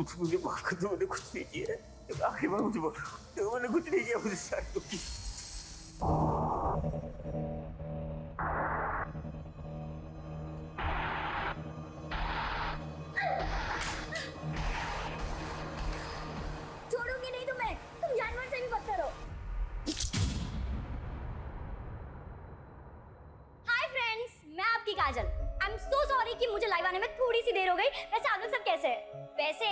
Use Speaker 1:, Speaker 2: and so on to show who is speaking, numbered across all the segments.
Speaker 1: कुछ मुझे माफ कर दो, मैंने कुछ नहीं किया है। आखिरी बार मुझे बोलो, देखो मैंने कुछ नहीं किया, मुझे स्टार्ट की।
Speaker 2: छोड़ूंगी नहीं तुम्हें, तुम जानवर से भी बदतर हो। हाय फ्रेंड्स, मैं आपकी काजल। आई एम सो सॉरी कि मुझे लाइव आने में थोड़ी सी देर हो गई। वैसे आप लोग सब कैसे हैं? वैसे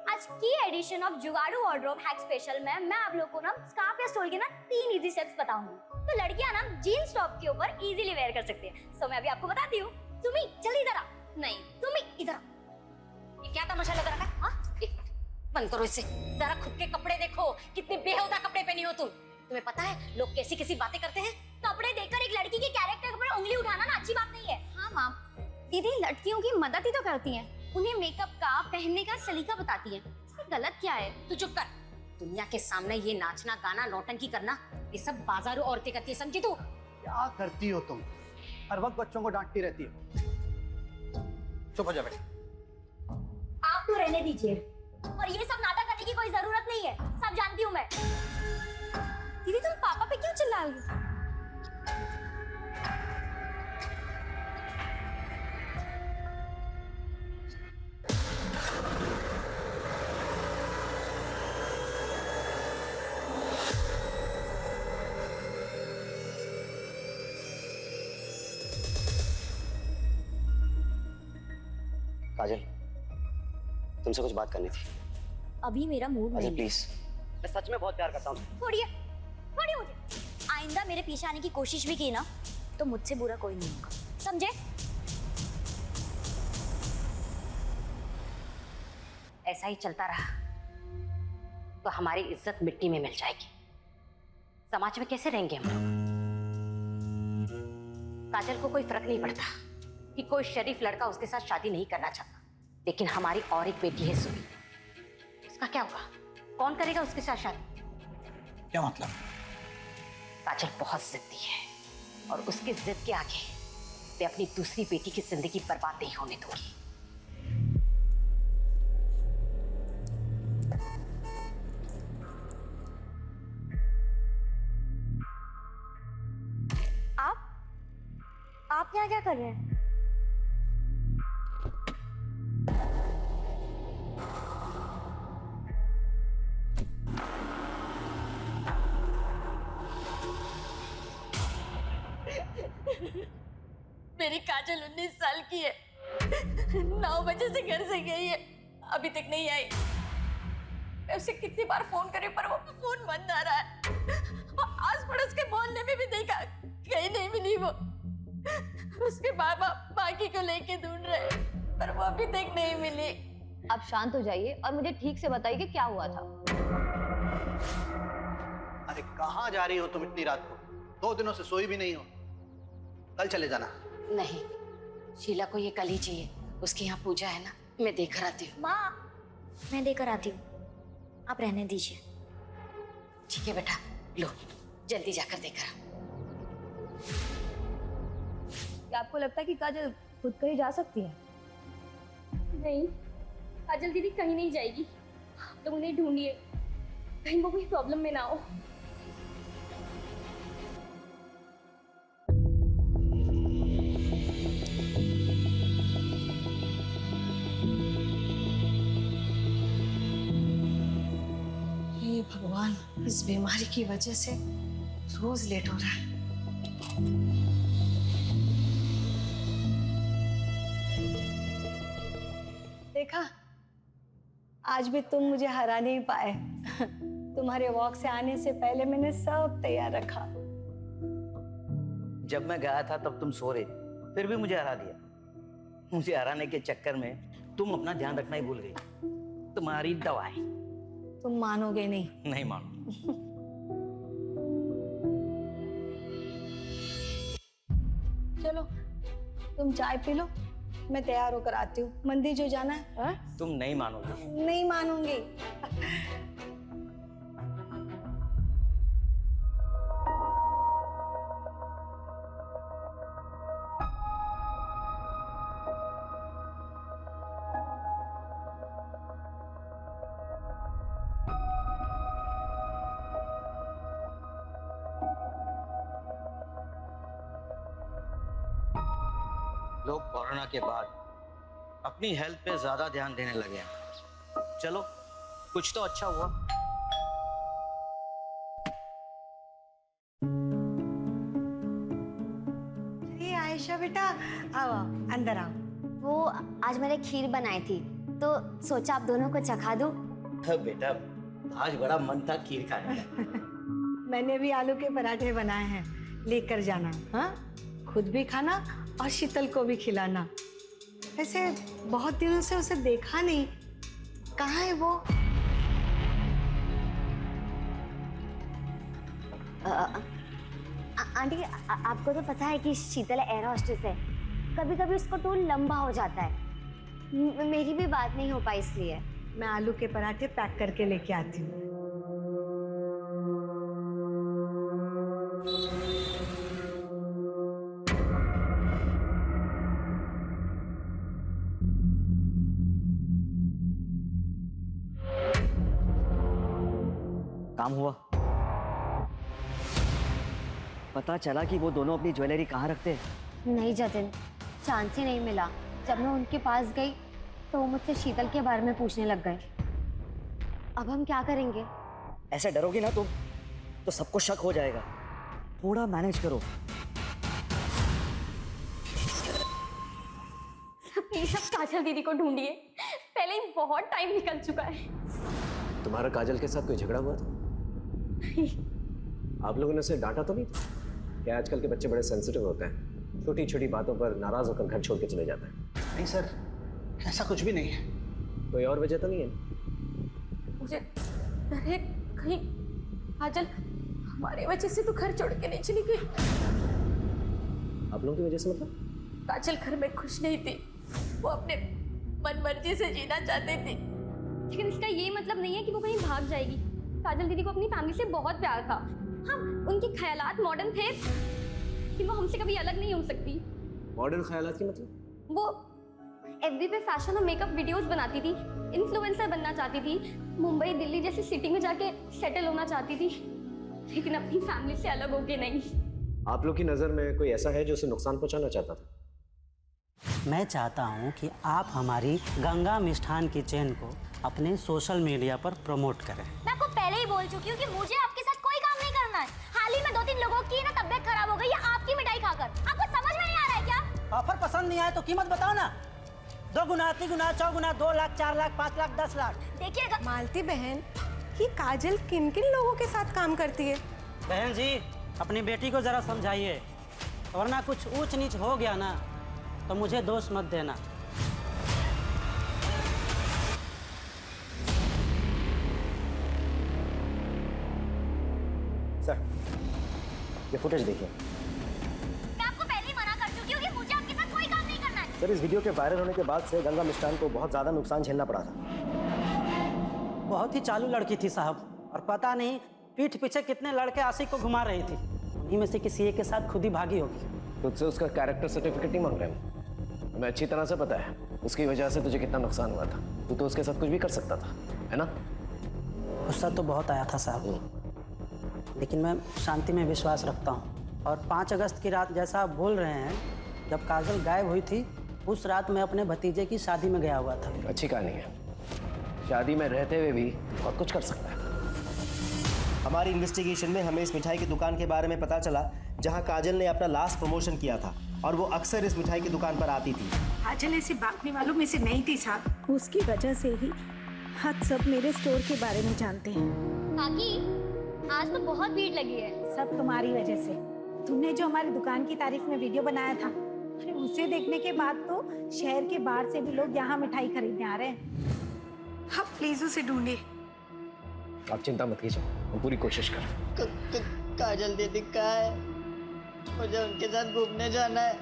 Speaker 2: आज की एडिशन ऑफ जुगाड़ू वार्डरोब हैक स्पेशल में मैं आप लोगों को ना स्कार्फ या स्टोल के ना 3 इजी स्टेप्स बताऊंगी। तो लड़कियां ना जीन्स टॉप के ऊपर इजीली वेयर कर सकती हैं। सो मैं अभी आपको बताती हूँ। सुमी चल इधर आ। नहीं सुमी इधर आ।
Speaker 3: ये क्या तमाशा लग रहा है? हाँ, बंद करो इसे। जरा खुद के कपड़े देखो, कितने बेहुदा कपड़े पहनी हो तुम। तुम्हें पता है लोग कैसी कैसी बातें करते हैं?
Speaker 2: कपड़े देखकर एक लड़की के कैरेक्टर पर उंगली उठाना ना अच्छी बात नहीं है। हाँ माँ, दीदी लड़कियों की मदद ही तो करती हैं, उन्हें मेकअप का पहनने का सलीका बताती हैं। इसमें गलत क्या है?
Speaker 3: तू चुप कर। दुनिया के सामने ये नाचना गाना नौटंकी करना ये सब बाजारू औरतें करती है, समझी तू?
Speaker 4: क्या करती हो तुम? हर वक्त बच्चों को डांटती रहती हो। चुप हो जा बेटा।
Speaker 2: आप तो रहने दीजिए, और ये सब नाटक करने की कोई जरूरत नहीं है, सब जानती हूँ मैं। दीदी तुम पापा पे क्यों चिल्ला रही हो?
Speaker 5: काजल, तुमसे कुछ बात करनी थी।
Speaker 2: अभी मेरा मूड
Speaker 5: काजल
Speaker 2: नहीं।
Speaker 5: प्लीज, मैं सच में बहुत प्यार करता हूँ।
Speaker 2: छोड़िए छोड़िए मुझे। आइंदा मेरे पीछे आने की कोशिश भी की ना तो मुझसे बुरा कोई नहीं होगा, समझे?
Speaker 3: ऐसा ही चलता रहा तो हमारी इज्जत मिट्टी में मिल जाएगी। समाज में कैसे रहेंगे हम लोग? काजल को कोई फर्क नहीं पड़ता कि कोई शरीफ लड़का उसके साथ शादी नहीं करना चाहता, लेकिन हमारी और एक बेटी है सुमी। इसका क्या होगा? कौन करेगा उसके साथ शादी?
Speaker 4: क्या मतलब?
Speaker 3: काजल बहुत जिद्दी है और उसकी जिद के आगे मैं अपनी दूसरी बेटी की जिंदगी बर्बाद नहीं होने दूंगी।
Speaker 2: आप यहाँ क्या कर रहे हैं?
Speaker 3: मेरी काजल 19 साल की है, 9 बजे से घर से गई है, अभी तक नहीं आई। मैं उसे कितनी बार फोन करे पर वो फोन बंद आ रहा है। आस पड़ोस के मोहल्ले में भी देखा, कहीं नहीं मिली वो। उसके बाबा बाकी को लेके ढूंढ रहे पर वो अभी तक नहीं मिली।
Speaker 6: आप शांत हो जाइए और मुझे ठीक से बताइए कि क्या हुआ था।
Speaker 4: अरे कहाँ जा रही हो तुम इतनी रात को? 2 दिनों से सोई भी नहीं हो। कल चले जाना।
Speaker 3: नहीं, शीला को ये कल ही चाहिए। उसके यहाँ पूजा है ना, मैं देकर आती हूँ।
Speaker 2: माँ मैं देकर आती हूँ, आप रहने दीजिए।
Speaker 3: ठीक है बेटा, लो जल्दी जाकर देकर आओ।
Speaker 6: क्या आपको लगता है कि काजल खुद कहीं जा सकती है?
Speaker 7: नहीं, काजल दीदी कहीं नहीं जाएगी। तो उन्हें ढूंढिए, कहीं वो कोई प्रॉब्लम में ना हो।
Speaker 8: हे भगवान, इस बीमारी की वजह से रोज लेट हो रहा है। देखा, आज भी तुम मुझे हरा नहीं पाए। तुम्हारे वॉक से आने से पहले मैंने सब तैयार रखा।
Speaker 9: जब मैं गया था तब तुम सो रहे थे, फिर भी मुझे हरा दिया। मुझे हराने के चक्कर में तुम अपना ध्यान रखना ही भूल गई। तुम्हारी दवाई।
Speaker 8: तुम मानोगे नहीं।
Speaker 9: नहीं मानो।
Speaker 8: चलो तुम चाय पी लो, मैं तैयार होकर आती हूँ। मंदिर जो जाना है। हा?
Speaker 9: तुम नहीं मानोगे।
Speaker 8: नहीं मानूंगी।
Speaker 9: लोग कोरोना के बाद अपनी हेल्थ पे ज्यादा ध्यान देने लगे हैं। चलो कुछ तो अच्छा हुआ।
Speaker 8: अरे आयशा बेटा, आओ आओ, अंदर आओ।
Speaker 2: वो आज मैंने खीर बनाई थी तो सोचा आप दोनों को चखा दूं।
Speaker 9: बेटा आज बड़ा मन था खीर खाने का।
Speaker 8: मैंने भी आलू के पराठे बनाए हैं, लेकर जाना। हाँ, खुद भी खाना और शीतल को भी खिलाना। वैसे बहुत दिनों से उसे देखा नहीं, कहाँ है वो?
Speaker 2: आंटी आपको तो पता है कि शीतल एयर होस्टेस है, कभी कभी उसको टूर लंबा हो जाता है। मेरी भी बात नहीं हो पाई इसलिए।
Speaker 8: मैं आलू के पराठे पैक करके लेके आती हूँ।
Speaker 5: काम हुआ? पता चला कि वो दोनों अपनी ज्वेलरी कहाँ रखते हैं?
Speaker 2: नहीं जतिन, चांस ही नहीं मिला। जब मैं उनके पास गई तो वो मुझसे शीतल के बारे में पूछने लग गए। अब हम क्या करेंगे?
Speaker 5: ऐसे डरोगी ना तुम तो सबको शक हो जाएगा। थोड़ा मैनेज करो।
Speaker 7: प्लीज अब काजल दीदी को ढूंढिए, पहले ही बहुत टाइम निकल चुका है।
Speaker 10: तुम्हारा काजल के साथ कोई झगड़ा हुआ था? आप लोगों ने उसे डांटा तो नहीं था? क्या आजकल के बच्चे बड़े सेंसिटिव होते हैं, छोटी छोटी बातों पर नाराज होकर घर छोड़ के चले जाते हैं।
Speaker 4: नहीं सर, ऐसा कुछ भी नहीं है।
Speaker 10: कोई और वजह तो नहीं है?
Speaker 3: मुझे डर है कहीं काजल हमारी वजह से तो घर छोड़ के नहीं चली गई।
Speaker 10: आप लोगों की वजह से मतलब?
Speaker 3: काजल घर में खुश नहीं थी, वो अपने मन मर्जी से जीना चाहती थी।
Speaker 7: लेकिन इसका ये मतलब नहीं है कि वो कहीं भाग जाएगी। काजल दीदी को अपनी फैमिली से बहुत प्यार था। हाँ, उनके ख्यालात मॉडर्न थे कि वो हमसे कभी अलग नहीं हो सकती।
Speaker 10: मॉडर्न ख्यालात की मतलब?
Speaker 7: वो एफबी पे फैशन और मेकअप वीडियोस बनाती थी, इन्फ्लुएंसर बनना चाहती थी, मुंबई दिल्ली जैसी सिटी में जाके सेटल होना चाहती थी, लेकिन अपनी फैमिली से अलग होके नहीं।
Speaker 10: आप लोग की नजर में कोई ऐसा है जो उसे नुकसान पहुंचाना चाहता था?
Speaker 11: मैं चाहता हूं कि आप हमारी गंगा मिष्ठान की चेन को अपने सोशल मीडिया पर प्रमोट करें।
Speaker 2: मैं आपको पहले ही बोल चुकी हूँ कि मुझे आपके साथ कोई काम नहीं करना है। हाल ही में 2-3 लोगों की ना तबीयत खराब हो गई है आपकी मिठाई खाकर। आपको समझ में नहीं आ रहा है क्या?
Speaker 11: ऑफर पसंद नहीं आए तो कीमत बताओ ना। 2 गुना, 3 गुना, 4 गुना, 2 लाख, 4 लाख, 5 लाख, 10 लाख।
Speaker 2: देखिएगा
Speaker 6: मालती बहन, ये काजल किन किन लोगों के साथ काम करती है?
Speaker 11: बहन जी, अपनी बेटी को जरा समझाइए, वरना कुछ ऊंच नीच हो गया ना तो मुझे दोष मत देना।
Speaker 10: सर, ये फुटेज देखिए।
Speaker 2: मैं आपको पहले ही मना कर चुकी हूँ कि मुझे आपके साथ कोई काम नहीं करना है।
Speaker 10: सर, इस वीडियो के वायरल होने के बाद से गंगा मिष्ठान को बहुत ज्यादा नुकसान झेलना पड़ा था।
Speaker 11: बहुत ही चालू लड़की थी साहब, और पता नहीं पीठ पीछे कितने लड़के आशिक को घुमा रही थी। उन्हीं में से किसी एक के साथ खुद ही भागी होगी।
Speaker 10: तुझसे उसका कैरेक्टर सर्टिफिकेट नहीं मांग रहे हैं। हमें अच्छी तरह से पता है उसकी वजह से तुझे कितना नुकसान हुआ था। तू तो उसके साथ कुछ भी कर सकता था, है ना?
Speaker 11: गुस्सा तो बहुत आया था साहब, लेकिन मैं शांति में विश्वास रखता हूँ। और 5 अगस्त की रात जैसा आप बोल रहे हैं, जब काजल गायब हुई थी, उस रात मैं अपने भतीजे की शादी में गया हुआ था।
Speaker 10: अच्छी कहानी है। शादी में रहते हुए भी बहुत कुछ कर सकता है।
Speaker 5: हमारी इन्वेस्टिगेशन में हमें इस मिठाई की दुकान के बारे में पता चला जहां काजल ने अपना लास्ट प्रमोशन किया था, और वो अक्सर इस मिठाई की दुकान पर आती थी।
Speaker 6: काजल ऐसी भागने वालों में से नहीं थी साहब। उसकी वजह से ही हम सब मेरे स्टोर के बारे में जानते हैं।
Speaker 2: काकी, आज तो बहुत भीड़ लगी है।
Speaker 6: सब तुम्हारी वजह से। तुमने जो हमारी दुकान की तारीफ में वीडियो बनाया था, अरे उसे देखने के बाद तो शहर के बाहर से भी लोग यहाँ मिठाई खरीदने आ रहे हैं। हाँ, प्लीज उसे ढूंढिए।
Speaker 10: आप चिंता मत कीजिए, हम पूरी कोशिश करें।
Speaker 8: काजल दीदी कहाँ है? मुझे उनके साथ घूमने जाना है।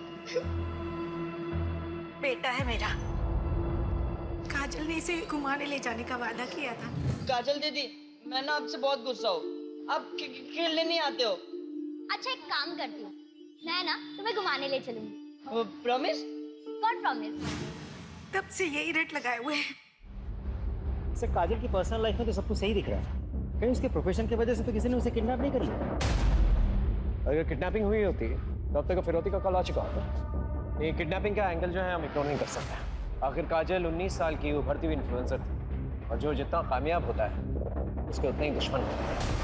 Speaker 6: बेटा है मेरा। काजल ने इसे घुमाने ले जाने का वादा किया था।
Speaker 12: काजल दीदी, मैं ना आपसे बहुत गुस्सा हूँ। आप खेलने नहीं आते हो।
Speaker 2: अच्छा, एक काम करती हूँ, मैं ना तुम्हें घुमाने ले चलूंगी।
Speaker 12: प्रॉमिस?
Speaker 2: God promise.
Speaker 6: तब से यही रट लगाए हुए हैं।
Speaker 5: सर, काजल की पर्सनल लाइफ में तो सब कुछ सही दिख रहा है। कहीं उसके प्रोफेशन की वजह से तो किसी ने उसे किडनैप नहीं कर लिया?
Speaker 10: अगर किडनैपिंग हुई होती तो अब तक फिरौती का कॉल आ चुका होता। ये किडनैपिंग का एंगल जो है हम इग्नोर नहीं कर सकते। आखिर काजल 19 साल की उभरती हुई इन्फ्लुएंसर थी, और जो जितना कामयाब होता है उसके उतने ही दुश्मन होते हैं।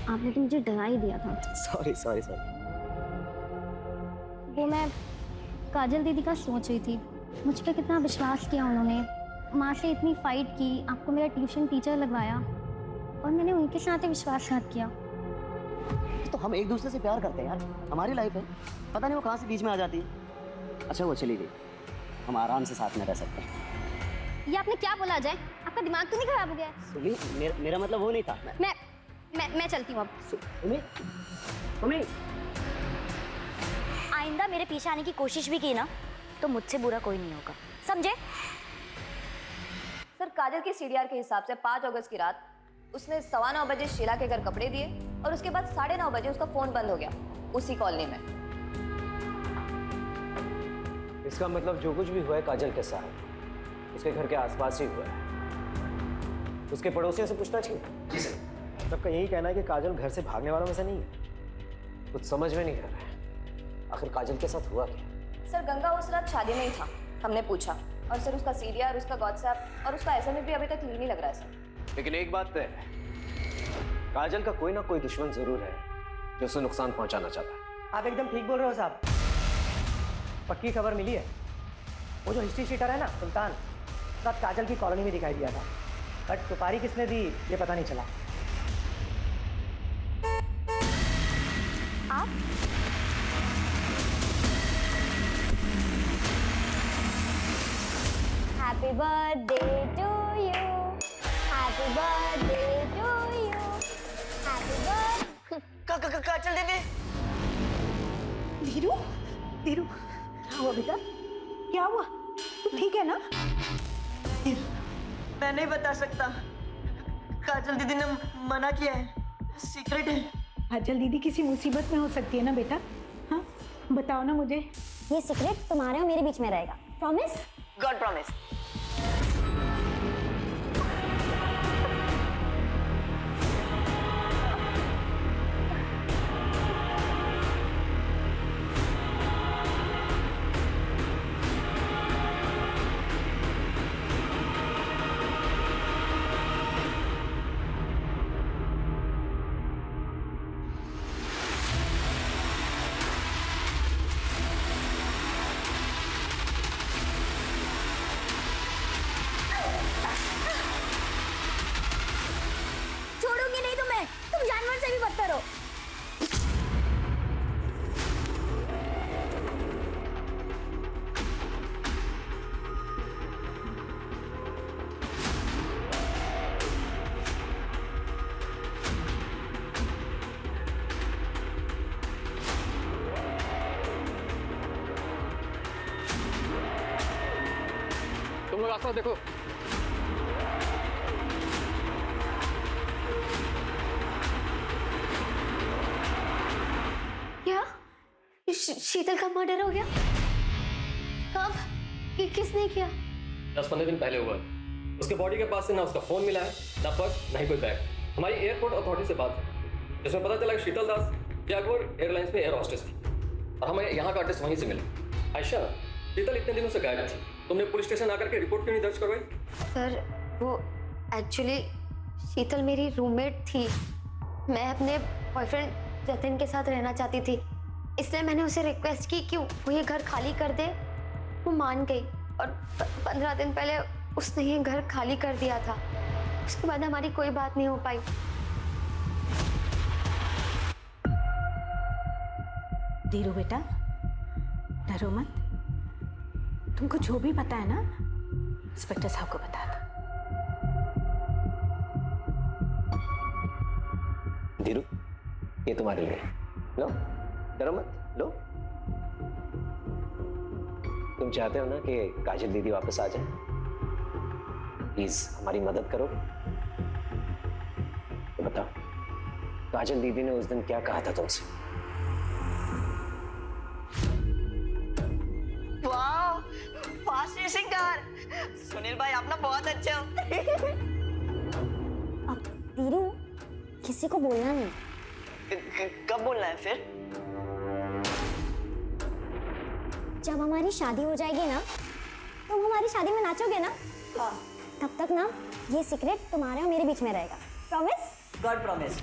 Speaker 2: आपने तो मुझे डरा ही दिया था।
Speaker 5: Sorry sorry sorry.
Speaker 2: वो मैं काजल दीदी का सोच रही थी, मुझ पर कितना विश्वास किया उन्होंने, माँ से इतनी फाइट की, आपको मेरा ट्यूशन टीचर लगवाया और मैंने उनके साथ ही विश्वासघात किया।
Speaker 11: तो हम एक दूसरे से प्यार करते हैं यार, हमारी लाइफ है, पता नहीं वो कहाँ से बीच में आ जाती है। अच्छा वो चली गई, हम आराम से साथ में रह सकते हैं।
Speaker 2: ये आपने क्या बोला अजय? आपका दिमाग तो नहीं खराब हो गया?
Speaker 11: सुमी, मेरा मतलब वो नहीं था।
Speaker 2: मैं चलती हूँ अब।
Speaker 11: सुमी, सुमी।
Speaker 2: आइंदा मेरे पीछे आने की कोशिश भी की ना तो मुझसे बुरा कोई नहीं होगा, समझे?
Speaker 3: सर काजल के सीडीआर के हिसाब से 5 अगस्त की रात उसने 9:15 बजे शीला के घर कपड़े दिए और उसके बाद 9:30 बजे उसका फोन बंद हो गया उसी कॉलोनी में।
Speaker 10: इसका मतलब जो कुछ भी हुआ है काजल के साथ उसके घर के आसपास ही हुआ है। उसके पड़ोसियों से पूछना चाहिए।
Speaker 5: जी सर। सबका यही कहना है कि काजल घर से भागने वालों में से नहीं है।
Speaker 10: कुछ समझ में नहीं आ रहा है, आखिर काजल के साथ हुआ क्या?
Speaker 3: सर गंगा उस रात शादी में ही था, हमने पूछा, और सर उसका सीडीआर, उसका व्हाट्सएप और उसका एसएमएस भी अभी तक क्लीन ही लग रहा है सर।
Speaker 10: लेकिन एक बात तय है, काजल का कोई ना कोई दुश्मन जरूर है जो उसे नुकसान पहुंचाना चाहता है।
Speaker 11: आप एकदम ठीक बोल रहे हो साहब, पक्की खबर मिली है। वो जो हिस्ट्री शीटर है ना सुल्तान, सब काजल की कॉलोनी में दिखाई दिया था, बट सुपारी किसने दी ये पता नहीं चला।
Speaker 2: आप happy birthday to you, happy birthday to you, happy birthday.
Speaker 3: Kajal दीदी।
Speaker 6: धीरू, धीरू क्या हुआ बेटा? क्या हुआ? तू ठीक है ना?
Speaker 12: मैं नहीं बता सकता, काजल दीदी ने मना किया है, सीक्रेट है।
Speaker 6: काजल दीदी किसी मुसीबत में हो सकती है ना बेटा? हाँ बताओ ना मुझे।
Speaker 2: ये सीक्रेट तुम्हारे और मेरे बीच में रहेगा, प्रॉमिस?
Speaker 12: God promise.
Speaker 2: छोड़ूंगी नहीं तुम्हें, तुम जानवर से भी बदतर हो।
Speaker 10: तुम लोग आसपास देखो।
Speaker 7: क्या शीतल का मर्डर हो गया? कब? किसने किया?
Speaker 13: 10-15 दिन पहले हुआ। उसके बॉडी के पास से ना उसका फोन मिला है, ना पर्स, ना ही कोई बैग। हमारी एयरपोर्ट अथॉरिटी से बात हुई, जिसमें पता चला कि शीतल दास जैगुआर एयरलाइंस में एयर हॉस्टेस थी और हमें यहाँ का एड्रेस वहीं से मिला। आयशा, शीतल इतने दिनों से गायब थी, तुमने पुलिस स्टेशन आकर के रिपोर्ट क्यों नहीं दर्ज करवाई?
Speaker 7: सर वो एक्चुअली शीतल मेरी रूममेट थी, मैं अपने बॉयफ्रेंड जतिन के साथ रहना चाहती थी, इसलिए मैंने उसे रिक्वेस्ट की कि वो ये घर खाली कर दे। वो मान गई और 15 दिन पहले उसने ये घर खाली कर दिया था। उसके बाद हमारी कोई बात नहीं हो पाई।
Speaker 6: धीरू बेटा डरो मत, तुमको जो भी पता है ना इंस्पेक्टर साहब को बता दो।
Speaker 10: धीरू, ये तुम्हारे लिए, लो, डरो मत, लो। तुम चाहते हो ना कि काजल दीदी वापस आ जाए? प्लीज हमारी मदद करो। तो बताओ, काजल दीदी ने उस दिन क्या कहा था तुमसे?
Speaker 12: वाह, फास्ट रेसिंग कार। सुनील भाई आप ना बहुत अच्छे हो।
Speaker 2: धीरू, किसी को बोलना नहीं,
Speaker 12: कब बोलना है फिर?
Speaker 2: जब हमारी शादी हो जाएगी ना, तुम हमारी शादी में नाचोगे ना?
Speaker 12: हाँ।
Speaker 2: तब तक ना ये सीक्रेट तुम्हारे और मेरे बीच में रहेगा। Promise?
Speaker 12: God promise.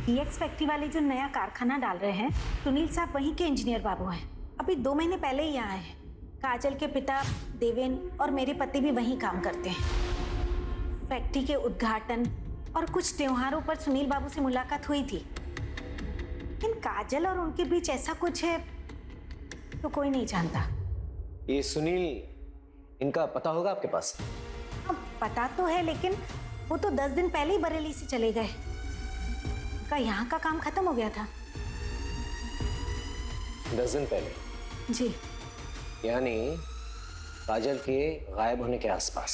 Speaker 6: EX factory वाले जो नया कारखाना डाल रहे हैं, सुनील साहब वहीं के इंजीनियर बाबू हैं। अभी 2 महीने पहले ही यहाँ आए हैं। काजल के पिता देवेन और मेरे पति भी वहीं काम करते हैं। फैक्ट्री के उद्घाटन और कुछ त्योहारों पर सुनील बाबू से मुलाकात हुई थी, लेकिन काजल और उनके बीच ऐसा कुछ है तो कोई नहीं जानता।
Speaker 10: ये सुनील, इनका पता होगा आपके पास?
Speaker 6: अब पता तो है, लेकिन वो तो 10 दिन पहले ही बरेली से चले गए। का यहाँ का काम खत्म हो गया था।
Speaker 10: 10 दिन पहले?
Speaker 6: जी।
Speaker 10: यानी काजल के गायब होने के आसपास।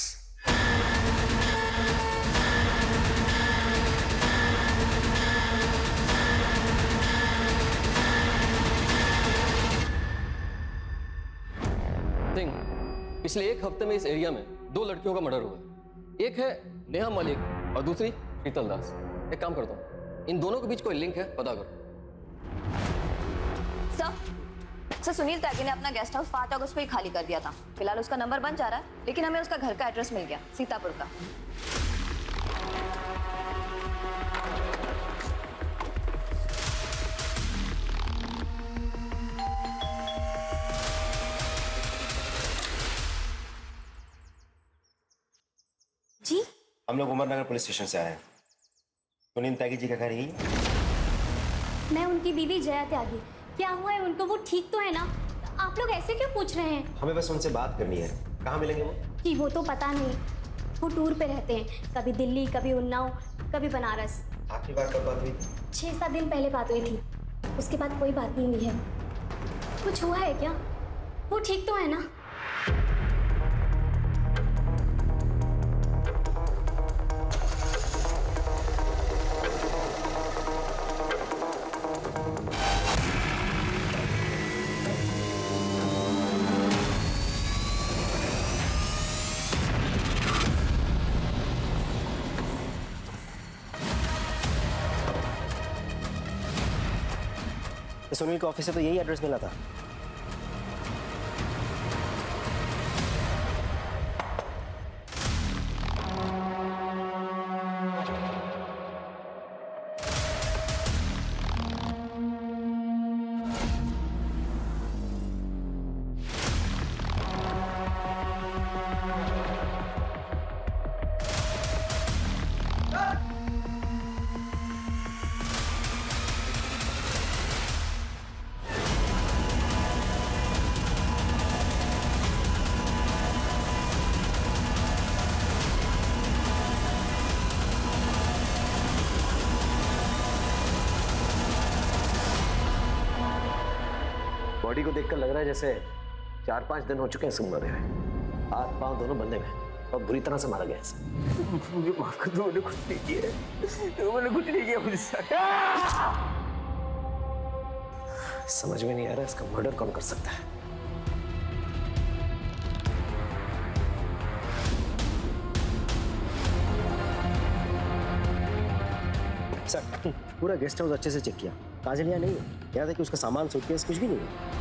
Speaker 13: सिंह, पिछले 1 हफ्ते में इस एरिया में 2 लड़कियों का मर्डर हुआ है। एक है नेहा मलिक और दूसरी शीतल दास। एक काम करता हूँ, इन दोनों के बीच कोई लिंक है, पता करो।
Speaker 3: सर, सुनील त्यागी ने अपना गेस्ट हाउस 5 अगस्त को ही खाली कर दिया था। फिलहाल उसका नंबर बन जा रहा है, लेकिन हमें उसका घर का एड्रेस मिल गया, सीतापुर का।
Speaker 2: जी?
Speaker 5: हम लोग उमरनगर पुलिस स्टेशन से आए हैं। सुनील त्यागी जी का घर यही है?
Speaker 2: मैं उनकी बीवी जया त्यागी। क्या हुआ है उनको? वो ठीक तो है ना? आप लोग ऐसे क्यों पूछ रहे हैं?
Speaker 5: हमें बस उनसे बात करनी है। कहाँ मिलेंगे वो?
Speaker 2: जी वो तो पता नहीं, वो टूर पे रहते हैं, कभी दिल्ली, कभी उन्नाव, कभी बनारस।
Speaker 5: आखिरी बार कब बात हुई?
Speaker 2: 6-7 दिन पहले बात हुई थी, उसके बाद कोई बात नहीं हुई है। कुछ हुआ है क्या? वो ठीक तो है ना?
Speaker 5: सुनील के ऑफिस से तो यही एड्रेस मिला था।
Speaker 10: बॉडी को देखकर लग रहा है जैसे 4-5 दिन हो चुके हैं इसको मरे हुए। हाथ पांव दोनों बंधे हुए और बुरी तरह से मारा गया है।
Speaker 1: मुझे माफ कर दो, मैंने कुछ नहीं किया। मैंने कुछ नहीं किया मुझे।
Speaker 10: समझ में नहीं आ रहा इसका मर्डर कौन कर सकता है।
Speaker 5: सर, पूरा गेस्ट हाउस अच्छे से चेक किया, काजल यहाँ नहीं है। यहाँ था कि उसका सामान, सूटकेस कुछ भी नहीं है।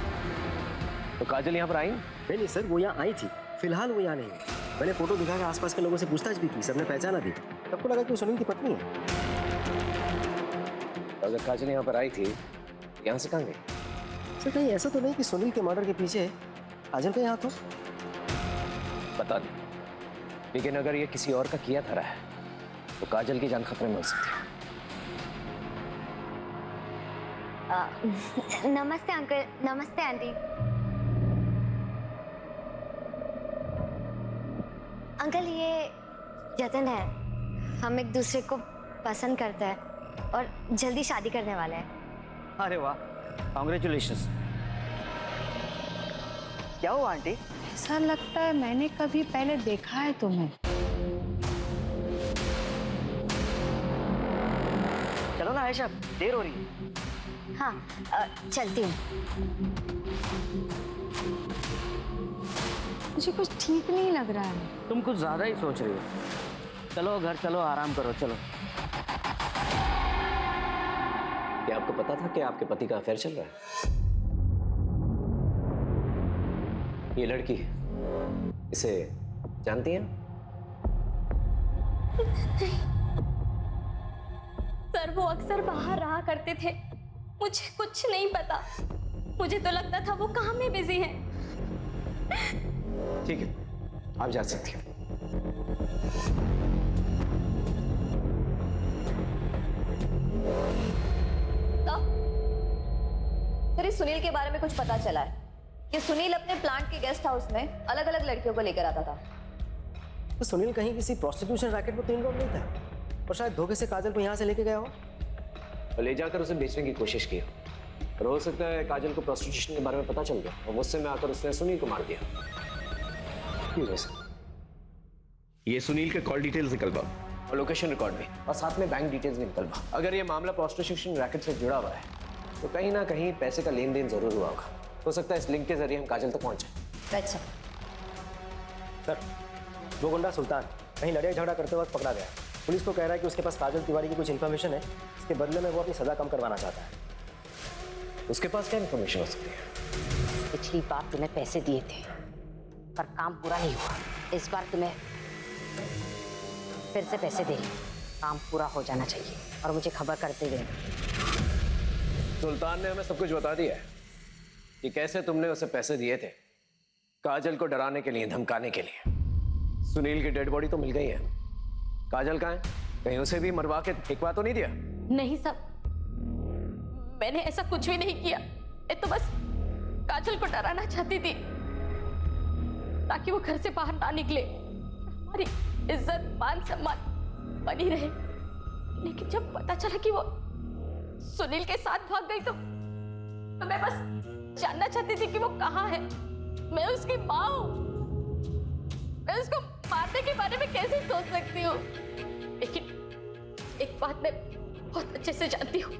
Speaker 10: तो काजल यहाँ पर आई?
Speaker 5: नहीं सर, वो यहाँ आई थी, फिलहाल वो यहाँ नहीं है। मैंने फोटो दिखा के आसपास के लोगों से पूछताछ भी की, सबने पहचाना भी। सबको लगा कि वो सुनील की पत्नी है।
Speaker 10: अगर काजल यहाँ पर आई थी, यहाँ से कहाँ गई?
Speaker 5: सर कहीं ऐसा तो नहीं कि सुनील के मर्डर के पीछे काजल का यहाँ तो?
Speaker 10: पता नहीं, लेकिन अगर ये किसी और का किया था रहा है तो काजल की जान खतरे में हो सकती है।
Speaker 7: नमस्ते अंकल। नमस्ते आंटी। अंकल ये जतन है, हम एक दूसरे को पसंद करते हैं और जल्दी शादी करने वाले हैं।
Speaker 9: अरे वाह, कांग्रेचुलेशंस। क्या हुआ आंटी?
Speaker 8: ऐसा लगता है मैंने कभी पहले देखा है तुम्हें।
Speaker 9: चलो ना आयशा, देर हो रही है।
Speaker 7: हाँ चलती हूँ।
Speaker 8: मुझे कुछ ठीक नहीं लग रहा है।
Speaker 9: तुम कुछ ज्यादा ही सोच रही हो। चलो घर चलो, आराम करो, चलो।
Speaker 10: क्या आपको पता था कि आपके पति का अफेयर चल रहा है? ये लड़की इसे जानती हैं?
Speaker 3: सर, वो अक्सर बाहर रहा करते थे। मुझे कुछ नहीं पता। मुझे तो लगता था वो काम में बिजी हैं।
Speaker 10: ठीक है, आप जा सकती हैं।
Speaker 3: सर, इस सुनील के बारे में कुछ पता चला है कि सुनील अपने प्लांट के गेस्ट हाउस में अलग अलग लड़कियों को लेकर आता था।
Speaker 5: तो सुनील कहीं किसी प्रोस्टिट्यूशन रैकेट में तो इन्वॉल्व नहीं था और शायद धोखे से काजल को यहाँ से लेके गया हो
Speaker 10: और ले जाकर उसे बेचने की कोशिश की और हो सकता है काजल को प्रोस्टिट्यूशन के बारे में पता चल गया और गुस्से में आकर उसने सुनील को मार दिया। क्यों वैसे?
Speaker 14: ये सुनील के कॉल डिटेल्स निकल पा
Speaker 10: और लोकेशन रिकॉर्ड भी और साथ में बैंक डिटेल्स भी निकल पा। अगर ये मामला प्रोस्टिट्यूशन रैकेट से जुड़ा हुआ है तो कहीं ना कहीं पैसे का लेन देन जरूर हुआ होगा। हो सकता है इस लिंक के जरिए हम काजल तक पहुंचे।
Speaker 3: अच्छा
Speaker 5: सर, वो गुंडा सुल्तान कहीं लड़ाई झगड़ा करते वक्त पकड़ा गया। पुलिस को कह रहा है कि उसके पास काजल तिवारी की कुछ इन्फॉर्मेशन है, इसके बदले में वो अपनी सजा कम करवाना चाहता है।
Speaker 10: उसके पास क्या इन्फॉर्मेशन हो सकती है?
Speaker 6: पिछली बार तुम्हें पैसे दिए थे पर काम पूरा नहीं हुआ। इस बार तुम्हें फिर से पैसे दे रही हूं। काम पूरा हो जाना चाहिए और मुझे खबर करते देना।
Speaker 10: सुल्तान ने हमें सब कुछ बता दिया है कि कैसे तुमने उसे पैसे दिए थे काजल को डराने के लिए, धमकाने के लिए। सुनील की डेड बॉडी तो मिल गई है, काजल कहाँ है? कहीं उसे भी मरवा के फेंकवा तो नहीं दिया?
Speaker 3: नहीं सर, मैंने ऐसा कुछ भी नहीं किया। मैं तो बस काजल को डराना चाहती थी ताकि वो घर से बाहर ना निकले, हमारी इज्जत मान सम्मान बनी रहे। लेकिन जब पता चला कि वो सुनील के साथ भाग गई तो मैं बस जानना चाहती थी कि वो कहाँ है। मैं उसकी माँ हूँ, मैं उसको मारने के बारे में कैसे सोच सकती हूँ? लेकिन एक बात मैं बहुत अच्छे से जानती हूँ,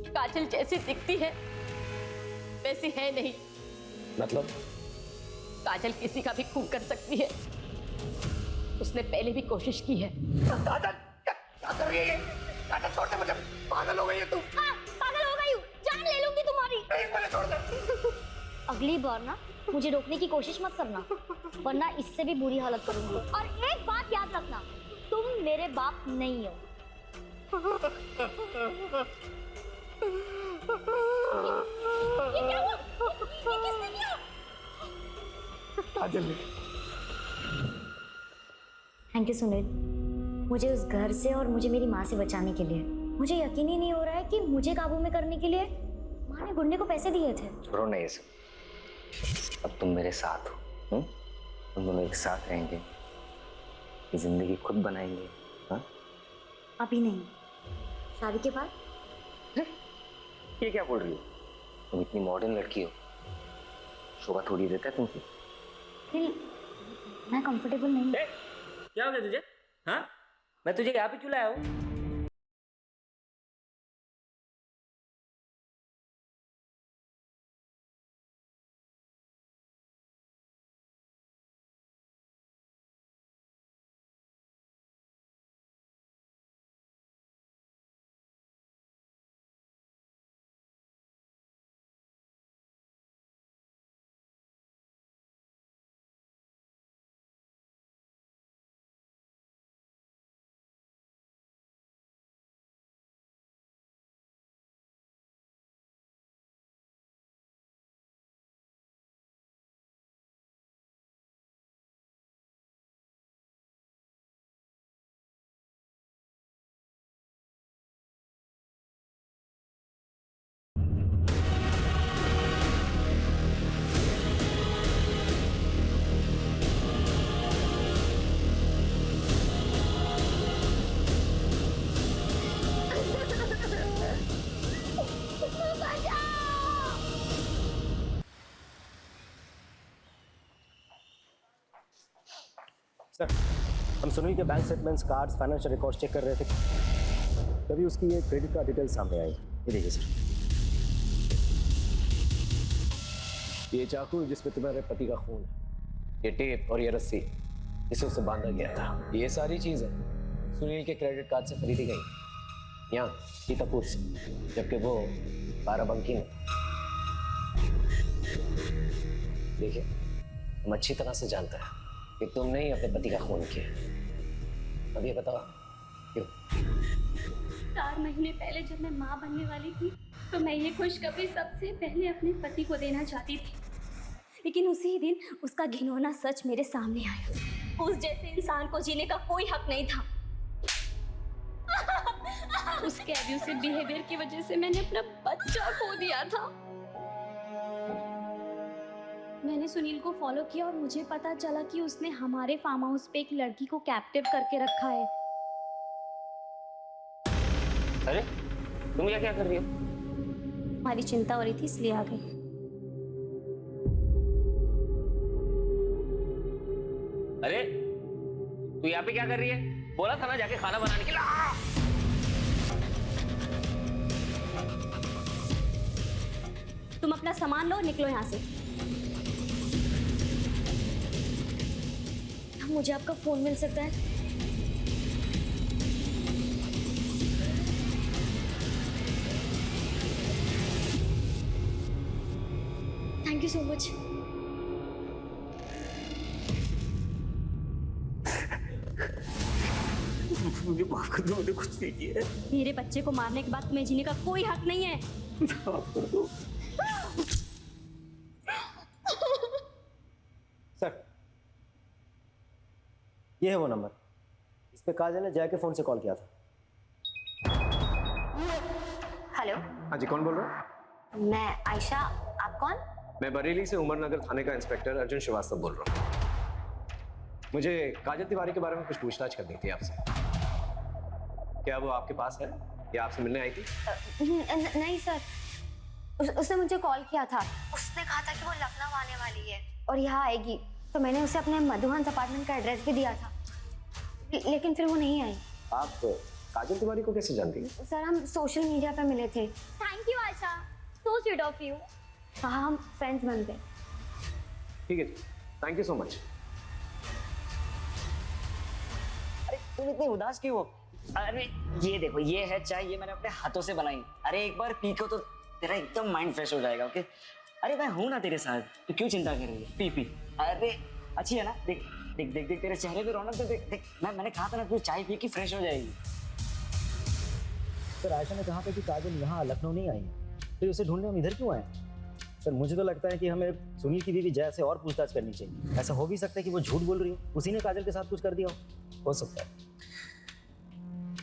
Speaker 3: काजल जैसी दिखती है वैसी है नहीं।
Speaker 10: मतलब?
Speaker 3: काजल किसी का भी खून कर सकती है, उसने पहले भी कोशिश की है।
Speaker 1: क्या कर रही है ये? काजल छोड़ दे मुझे, पागल हो गई है तू।
Speaker 2: हाँ, पागल हो गई हूँ, जान ले लूंगी तुम्हारी।
Speaker 1: मुझे छोड़ दे।
Speaker 2: अगली बार ना मुझे रोकने की कोशिश मत करना, वरना इससे भी बुरी हालत करूंगी। और एक बात याद रखना, तुम मेरे बाप नहीं हो। ये क्या हुआ? ये किसने किया?
Speaker 1: काजल ने।
Speaker 2: थैंक यू सुनील, मुझे उस घर से और मुझे मेरी माँ से बचाने के लिए। मुझे यकीन ही नहीं हो रहा है कि मुझे काबू में करने के लिए माँ ने गुंडे को पैसे दिए थे।
Speaker 9: छोड़ो ना ये सब, अब तुम मेरे साथ हो, तुम दोनों एक साथ रहेंगे, ये जिंदगी खुद बनाएंगे। हाँ?
Speaker 2: अभी नहीं, शादी के बाद।
Speaker 9: ये क्या बोल रही हो? तुम इतनी मॉडर्न लड़की हो, शोभा थोड़ी देता है तुमसे।
Speaker 2: दिल, मैं कंफर्टेबल नहीं।
Speaker 1: क्या हो गया तुझे? हाँ, मैं तुझे यहाँ पे क्यों लाया हूँ?
Speaker 5: सर, हम सुनील के bank statements, cards, financial records check कर रहे थे, तभी उसकी ये क्रेडिट कार्ड डिटेल सामने आई। ये देखिए सर,
Speaker 10: ये चाकू जिस पे तुम्हारे पति का खून है, ये टेप और ये रस्सी जिसे उसे बांधा गया था, ये सारी चीजें सुनील के क्रेडिट कार्ड से खरीदी गई। यहाँ सीतापुर से, जबकि वो बाराबंकी में। देखिए, हम अच्छी तरह से जानते हैं कि तुमने ही अपने पति का खून किया। अब ये बताओ क्यों?
Speaker 2: 4 महीने पहले जब मैं माँ बनने वाली थी तो मैं ये खुशखबरी सबसे पहले अपने पति को देना चाहती थी, लेकिन उसी दिन उसका घिनौना सच मेरे सामने आया। उस जैसे इंसान को जीने का कोई हक नहीं था। उसके अब्यूसिव बिहेवियर की वजह से मैंने अपना बच्चा खो दिया था। मैंने सुनील को फॉलो किया और मुझे पता चला कि उसने हमारे फार्म हाउस पे एक लड़की को कैप्टिव करके रखा है।
Speaker 1: अरे तुम क्या कर रही हो?
Speaker 2: हमारी चिंता हो रही थी इसलिए आ गई।
Speaker 1: अरे तू यहाँ पे क्या कर रही है? बोला था ना जाके खाना बनाने के लिए।
Speaker 2: तुम अपना सामान लो और निकलो यहाँ से। मुझे आपका फोन मिल सकता है? Thank you so much.
Speaker 1: मुझे माफ कर दो, मैंने कुछ नहीं किया।
Speaker 2: मेरे बच्चे को मारने के बाद तुम्हें जीने का कोई हक नहीं है।
Speaker 1: माफ कर दो।
Speaker 5: सर, ये है वो नंबर, इस पे काजल ने जय के फोन से कॉल किया था।
Speaker 7: हेलो,
Speaker 10: हाँ जी, कौन बोल रहा है?
Speaker 7: मैं आयशा। आप कौन?
Speaker 10: मैं बरेली से उमरनगर थाने का इंस्पेक्टर अर्जुन श्रीवास्तव बोल रहा हूँ। मुझे काजल तिवारी के बारे में कुछ पूछताछ करनी थी आपसे। क्या वो आपके पास है या आपसे मिलने आई थी?
Speaker 7: नहीं सर, उसने मुझे कॉल किया था। उसने कहा था कि वो लखनऊ आने वाली है और यहाँ आएगी, तो मैंने उसे अपने मधुहंस अपार्टमेंट का एड्रेस भी दिया था, लेकिन फिर वो नहीं आई।
Speaker 10: आप काजल तिवारी को कैसे जानती हैं?
Speaker 7: सर, हम सोशल मीडिया पे मिले थे।
Speaker 2: Thank you Asha, so sweet of you.
Speaker 7: हाँ, हम फ्रेंड्स बन गए।
Speaker 10: ठीक है, थैंक यू सो मच।
Speaker 15: अरे तुम इतनी उदास क्यों हो? अरे ये देखो, ये है चाय, ये मैंने अपने हाथों से बनाई। अरे एक बार पी को तो तेरा एकदम माइंड फ्रेश हो जाएगा। ओके, अरे मैं हूं ना तेरे साथ, तो क्यों चिंता कर रही है? पी। अरे अच्छी है ना? देख देख देख देख, तेरे चेहरे पे रौनक तो देख देख। मैंने कहा था ना, तू चाय पी के फ्रेश हो जाएगी।
Speaker 5: सर, आयशा ने कहा था कि काजल यहाँ लखनऊ नहीं आई है, फिर उसे ढूंढने हम इधर क्यों आए? सर, मुझे तो लगता है कि हमें सुनील की बीवी जय से और पूछताछ करनी चाहिए। ऐसा हो भी सकता है कि वो झूठ बोल रही हो, उसी ने काजल के साथ कुछ कर दिया हो सकता है।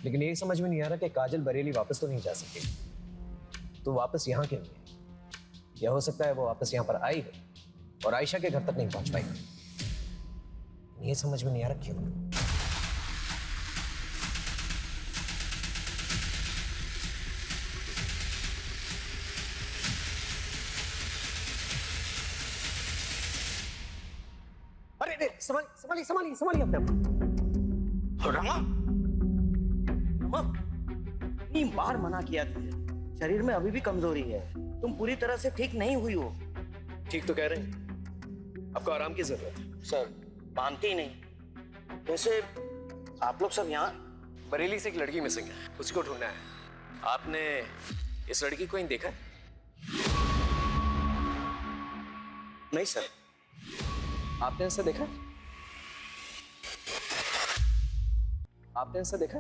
Speaker 10: लेकिन ये समझ में नहीं आ रहा कि काजल बरेली वापस तो नहीं जा सकती, तो वापस यहाँ क्यों नहीं है? यह हो सकता है वो वापस यहाँ पर आई हो और आयशा के घर तक नहीं पहुंच पाई। ये समझ में नहीं आ रहा क्यों। अरे संभालिए अपने आप।
Speaker 9: रमा, इतनी बार मना किया तुझे, शरीर में अभी भी कमजोरी है, तुम पूरी तरह से ठीक नहीं हुई हो।
Speaker 10: ठीक तो कह रहे हैं, आपको आराम की जरूरत है।
Speaker 9: सर, मानती ही नहीं। वैसे आप लोग सब यहाँ?
Speaker 10: बरेली से एक लड़की मिसिंग है, उसको ढूंढना है। आपने इस लड़की को देखा है?
Speaker 9: नहीं सर।
Speaker 10: आपने इसे देखा? आपने इसे देखा?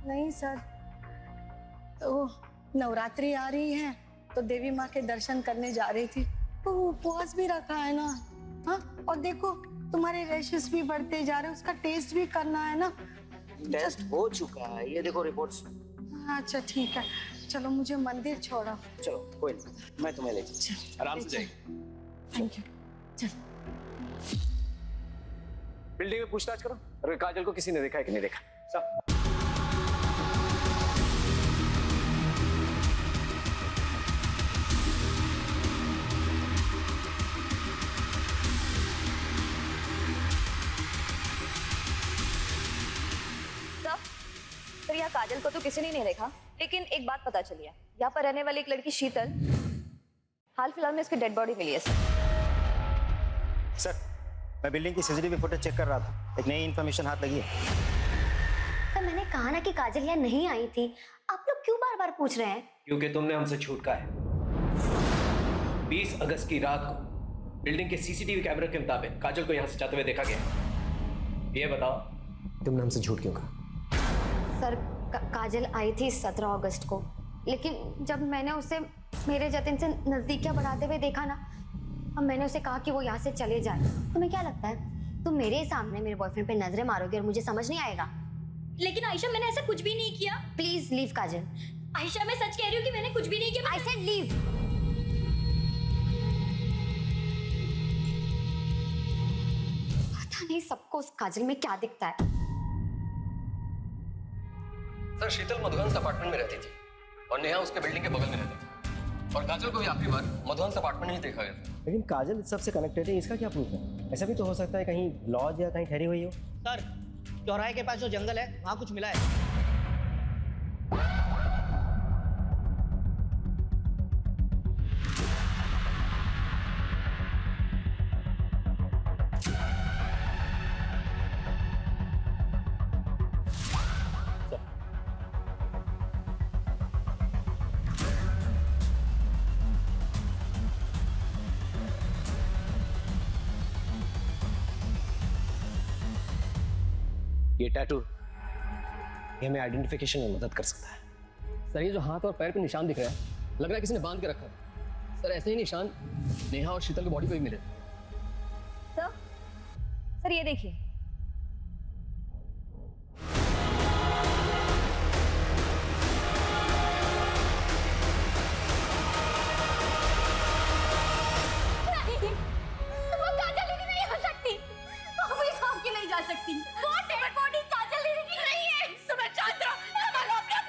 Speaker 8: नहीं सर, तो नवरात्रि आ रही है तो देवी माँ के दर्शन करने जा रही थी, तो उपवास भी रखा है ना। हाँ, और देखो तुम्हारे रैशेस भी बढ़ते जा रहे हैं, उसका टेस्ट भी करना है ना।
Speaker 9: टेस्ट हो चुका है, ये देखो रिपोर्ट्स।
Speaker 8: अच्छा ठीक है, चलो मुझे मंदिर छोड़ो।
Speaker 9: चलो कोई नहीं, मैं तुम्हें ले चलूं।
Speaker 10: आराम से जाइए।
Speaker 8: Thank you. चल।
Speaker 10: बिल्डिंग में पूछताछ करो, अगर काजल को किसी ने देखा है कि नहीं देखा। सब
Speaker 3: सर, यहाँ काजल को तो किसी ने नहीं देखा, लेकिन एक बात पता चली है, यहाँ पर रहने वाली एक लड़की शीतल, हाल फिलहाल में इसकी डेड बॉडी मिली है
Speaker 5: सर, मैं बिल्डिंग की सीसीटीवी फुटेज चेक कर रहा था, एक नई इन्फॉर्मेशन हाथ लगी है।
Speaker 7: मैंने कहा ना कि काजल यहाँ नहीं आई थी, आप लोग क्यों बार बार पूछ रहे हैं?
Speaker 10: क्योंकि तुमने हमसे झूठ कहा है। 20 अगस्त की रात को बिल्डिंग के सीसीटीवी कैमरे के मुताबिक काजल को यहाँ से जाते हुए देखा गया। ये बताओ तुमने हमसे झूठ क्यों कहा?
Speaker 7: सर काजल आई थी 17 अगस्त को, लेकिन जब मैंने उसे मेरे जतिन से नजदीकियां बढ़ाते हुए देखा ना, अब मैंने उसे कहा कि वो यहाँ से चले जाए। तुम्हें क्या लगता है तुम मेरे सामने मेरे बॉयफ्रेंड पे नजरें मारोगे और मुझे समझ नहीं आएगा?
Speaker 2: लेकिन आयशा मैंने ऐसा कुछ भी नहीं किया।
Speaker 7: प्लीज लीव काजल।
Speaker 2: आयशा मैं सच कह रही हूँ कि मैंने कुछ भी नहीं किया।
Speaker 7: I said leave. पता नहीं सबको उस काजल में क्या दिखता है।
Speaker 13: सर शीतल मधुवंस अपार्टमेंट में रहती थी और नेहा उसके बिल्डिंग के बगल में रहती थी, और काजल को भी आखिरी बार मधुवंस अपार्टमेंट में ही देखा गया था।
Speaker 5: लेकिन काजल इस सबसे कनेक्टेड है, इसका क्या प्रूफ है? ऐसा भी तो हो सकता है कहीं लॉज या कहीं ठहरी हुई हो।
Speaker 11: सर चौराहे के पास जो जंगल है वहाँ कुछ मिला है।
Speaker 10: ये टैटू ये हमें आइडेंटिफिकेशन में मदद कर सकता है।
Speaker 13: सर ये जो हाथ और पैर पे निशान दिख रहा है, लग रहा है किसी ने बांध के रखा है। सर ऐसे ही निशान नेहा और शीतल की बॉडी पे भी मिले।
Speaker 3: सर ये देखिए,
Speaker 2: वो काजल दीदी नहीं हो सकती, वो भी सौंप के नहीं जा सकती। वो डेड बॉडी काजल दीदी की नहीं है। सुबह चांद्रा हमारा अपना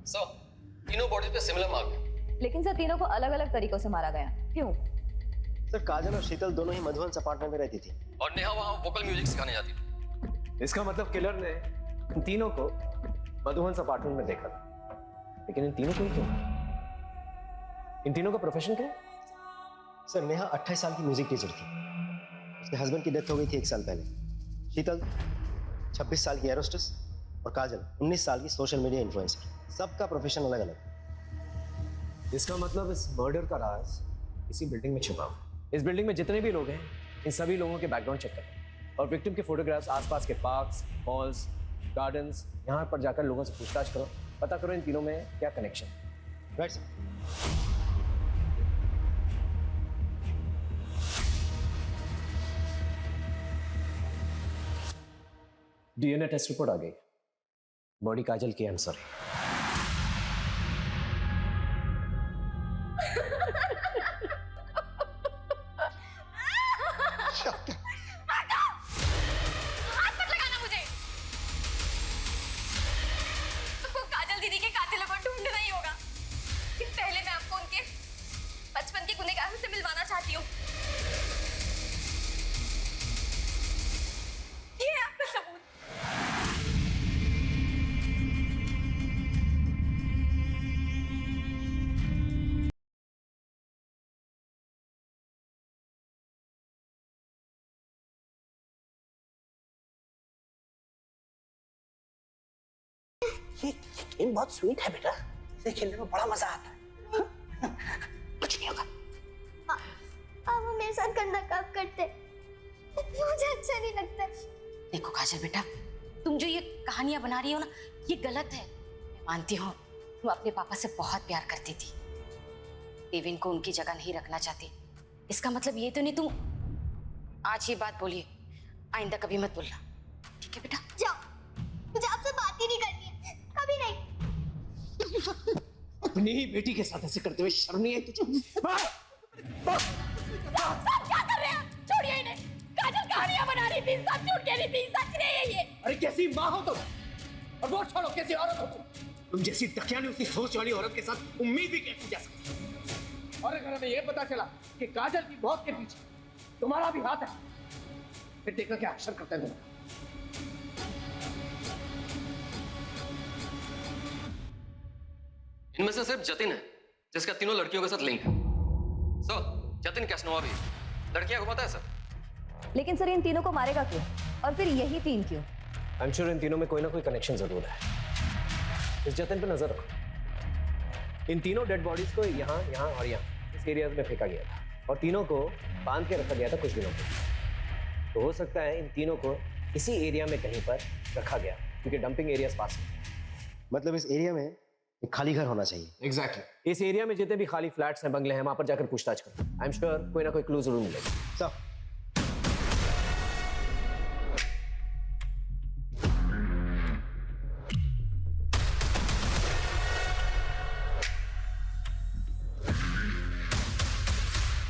Speaker 13: सर तीनों बॉडी पे सिमिलर मार्क है,
Speaker 3: लेकिन सर तीनों को अलग अलग तरीकों से मारा गया। क्यों?
Speaker 5: सर काजल और शीतल दोनों ही मधुवंस अपार्टमेंट में रहती थी
Speaker 13: और नेहा वहाँ वोकल म्यूजिक सिखाने जाती थी।
Speaker 10: इसका मतलब किलर ने इन तीनों को मधुवंस अपार्टमेंट में देखा था। लेकिन इन तीनों को ही क्यों? इन तीनों का प्रोफेशन क्या है?
Speaker 5: सर नेहा 28 साल की म्यूजिक टीचर थी, उसके हस्बैंड की डेथ हो गई थी 1 साल पहले। शीतल 26 साल की एरोस्टेस और काजल 19 साल की सोशल मीडिया इन्फ्लुएंसर। सबका प्रोफेशन अलग अलग।
Speaker 10: इसका मतलब इस मर्डर का राज इसी बिल्डिंग में छुपा हुआ। इस बिल्डिंग में जितने भी लोग हैं, इन सभी लोगों के बैकग्राउंड चेक करें और विक्टिम के फोटोग्राफ्स आसपास के पार्क्स, मॉल्स, गार्डन्स, यहाँ पर जाकर लोगों से पूछताछ करो, पता करो इन तीनों में क्या कनेक्शन है।
Speaker 5: Right sir.
Speaker 10: DNA test report आ गई। बॉडी काजल की। I am sorry.
Speaker 3: हाथ मत लगाना मुझे। तुमको काजल दीदी के कातिलों को ढूंढना ही होगा। लेकिन पहले मैं आपको उनके बचपन के गुनहगारों से मिलवाना चाहती हूँ। ये है आपका सबूत।
Speaker 11: ये गेम बहुत स्वीट है बेटा, इसे खेलने में बड़ा मजा आता है। कुछ नहीं होगा।
Speaker 7: आप वो मेरे साथ गंदा काम करते, मुझे अच्छा नहीं लगता।
Speaker 6: देखो काजल बेटा, तुम जो ये कहानियां बना रही हो ना, ये गलत है। मैं मानती हूँ तुम अपने पापा से बहुत प्यार करती थी, देवेन को उनकी जगह नहीं रखना चाहती। इसका मतलब ये तो नहीं तुम
Speaker 3: आज ही बात बोलिए, आइंदा कभी मत बोलना, ठीक है बेटा?
Speaker 2: जाओ, मुझे आपसे बात ही नहीं करनी है, कभी नहीं।
Speaker 10: अपनी ही बेटी के साथ ऐसे करते हुए शर्म नहीं आई तुझे?
Speaker 3: साहब क्या कर रहे हैं? छोड़िए इन्हें। काजल कहानियां बना रही थी, सब झूठ कह रही थी, सच नहीं है ये।
Speaker 10: अरे कैसी माँ हो तुम, और वो छोड़ो कैसी औरत हो तुम जैसी दकियानी उसी सोच वाली औरत के साथ उम्मीद भी कैसी जा सकती? और अगर हमें यह पता चला कि काजल की मौत के पीछे तुम्हारा भी हाथ है, फिर देखना क्या अक्षर करते हैं तुम।
Speaker 13: इनमें से सिर्फ जतिन है जिसका तीनों लड़कियों के साथ लिंक है। सर, जतिन कैसनोवा भी लड़कियां घुमाता है सर।
Speaker 16: लेकिन सर इन तीनों को मारेगा क्यों, और फिर यही तीन क्यों?
Speaker 10: आई एम श्योर इन तीनों में कोई ना कोई कनेक्शन जरूर है। इस जतिन पे नजर रखो। इन तीनों डेड बॉडीज को यहाँ यहाँ और यहाँ इस एरिया में फेंका गया था, और तीनों को बांध के रखा गया था कुछ दिनों के लिए। तो हो सकता है इन तीनों को इसी एरिया में कहीं पर रखा गया, क्योंकि डंपिंग एरिया पास है।
Speaker 5: मतलब इस एरिया में एक खाली घर होना चाहिए।
Speaker 10: एग्जैक्टली। इस एरिया में जितने भी खाली फ्लैट्स हैं, बंगले हैं, वहां पर जाकर पूछताछ करो। आई एम श्योर कोई ना कोई क्लू जरूर मिलेगा।
Speaker 5: सर,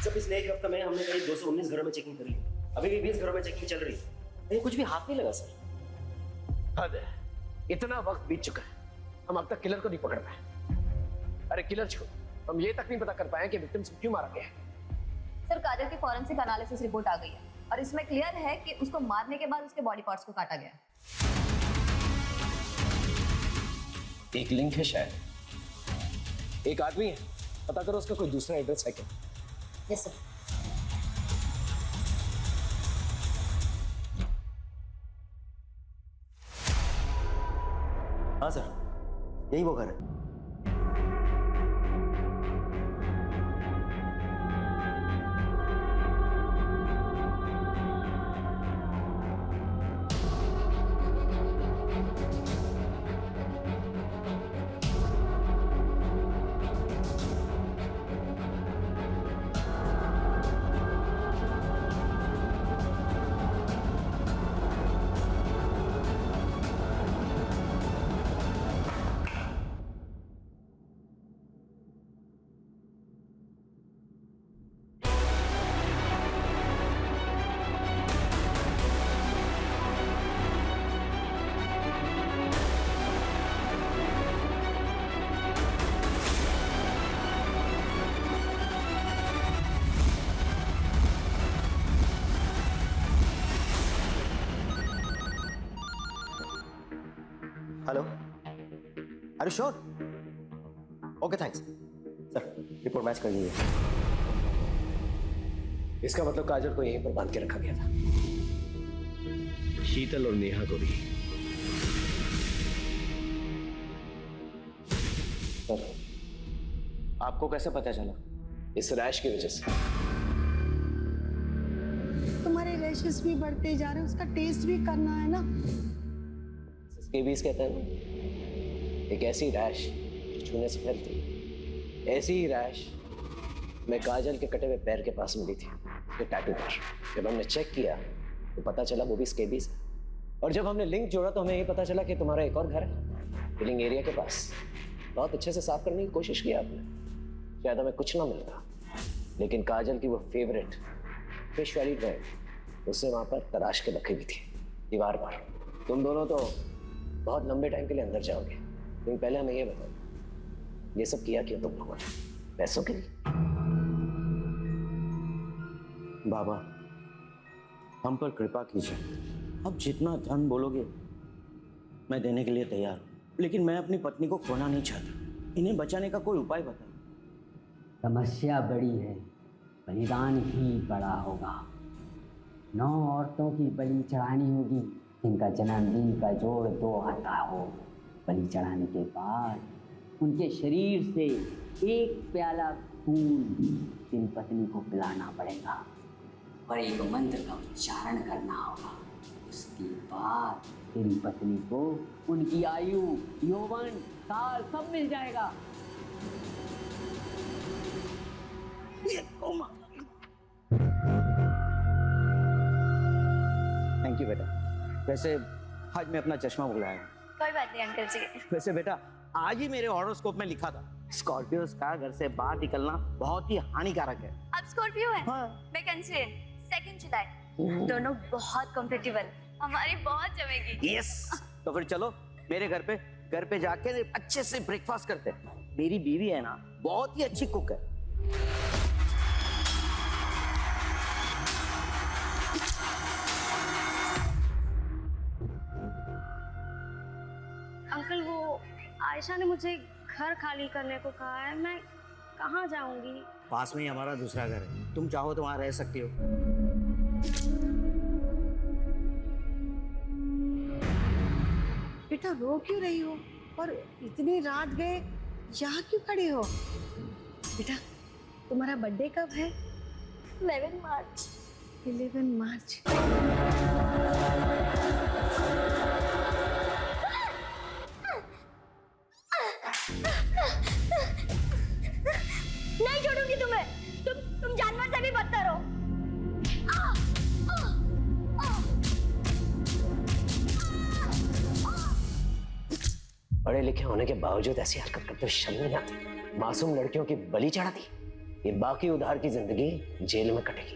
Speaker 5: जब पिछले एक हफ्ते में हमने करीब 219 घरों में चेकिंग करी, अभी भी 20 घरों में चेकिंग चल रही है, कहीं कुछ भी हाथ नहीं लगा सर।
Speaker 10: हद है, इतना वक्त बीत चुका है, हम अब तक किलर को नहीं पकड़ पाए। अरे किलर छोड़, हम ये तक नहीं पता कर पाए कि विक्टिम को क्यों मारा गया है।
Speaker 16: सर काजल की फॉरेंसिक एनालिसिस रिपोर्ट आ गई है और इसमें क्लियर है कि उसको मारने के बाद उसके बॉडी पार्ट्स को काटा गया है।
Speaker 10: एक लिंक है शायद, एक आदमी है, पता करो उसका कोई दूसरा एड्रेस है क्या।
Speaker 16: Yes sir.
Speaker 5: हाँ सर, यही वो घर है। Hello, are you sure? Okay thanks sir, report match कर दीजिए।
Speaker 10: इसका मतलब काजल को यहीं पर बांध के रखा गया था।
Speaker 14: शीतल और नेहा को भी।
Speaker 5: सर, आपको कैसे पता चला?
Speaker 10: इस रैश की वजह से।
Speaker 8: तुम्हारे रैशेस भी बढ़ते जा रहे हैं, उसका टेस्ट भी करना है ना।
Speaker 10: स्केबीज कहते हैं, एक ऐसी रैश जो छूने से फैलती है। ऐसी ही रैश मैं काजल के कटे हुए पैर के पास मिली थी, उसके टैटू पर। जब हमने चेक किया तो पता चला वो भी स्केबीज है, और जब हमने लिंक जोड़ा तो हमें ये पता चला कि तुम्हारा एक और घर है बिलिंग एरिया के पास। बहुत अच्छे से साफ करने की कोशिश की आपने, शायद हमें कुछ ना मिलता, लेकिन काजल की वो फेवरेट फिश वाली ड्राइव उससे वहां पर तराश के रखी हुई थी दीवार पर। तुम दोनों तो बहुत लंबे टाइम के लिए अंदर जाओगे, लेकिन पहले हमें ये बताओ, ये सब किया क्यों तुम लोगों ने? पैसों के लिए?
Speaker 5: बाबा, हम पर कृपा कीजिए। अब जितना धन बोलोगे मैं देने के लिए तैयार हूँ, लेकिन मैं अपनी पत्नी को खोना नहीं चाहता। इन्हें बचाने का कोई उपाय बताओ।
Speaker 17: समस्या बड़ी है, बलिदान ही बड़ा होगा। 9 औरतों की बलि चढ़ानी होगी जिनका जन्मदिन का जोड़ 2 आता हो। बलि चढ़ाने के बाद उनके शरीर से 1 प्याला खून तेरी पत्नी को पिलाना पड़ेगा और एक मंत्र का उच्चारण करना होगा। उसके बाद तेरी पत्नी को उनकी आयु, यौवन, काल सब मिल जाएगा।
Speaker 9: वैसे आज मैं अपना चश्मा भुलाया।
Speaker 2: कोई बात नहीं अंकल जी।
Speaker 9: वैसे बेटा आज ही मेरे हॉरोस्कोप में लिखा था स्कॉर्पियोस का घर से बाहर निकलना बहुत ही हानिकारक है।
Speaker 2: आप स्कॉर्पियो हैं? मैं कैंसर, 2 जुलाई। दोनों बहुत कंपेटेबल, हमारी बहुत जमेगी।
Speaker 9: यस, तो फिर चलो मेरे घर पे जाके अच्छे से ब्रेकफास्ट करते हैं। मेरी बीवी है ना बहुत ही अच्छी कुक है।
Speaker 18: अंकल वो आयशा ने मुझे घर खाली करने को कहा है, मैं कहाँ जाऊंगी?
Speaker 9: पास में ही हमारा दूसरा घर है, तुम चाहो तो वहां रह सकती हो।
Speaker 8: बेटा रो क्यों रही हो? और इतनी रात गए यहाँ क्यों खड़ी हो? बेटा तुम्हारा बर्थडे कब है?
Speaker 2: 11 मार्च।
Speaker 8: 11 मार्च।
Speaker 2: नहीं छोड़ूंगी तुम्हें, तुम जानवर से भी बदतर हो।
Speaker 10: पढ़े लिखे होने के बावजूद ऐसी हरकत करते हुए शर्म नहीं आती? मासूम लड़कियों की बलि चढ़ाती। ये बाकी उधार की जिंदगी जेल में कटेगी।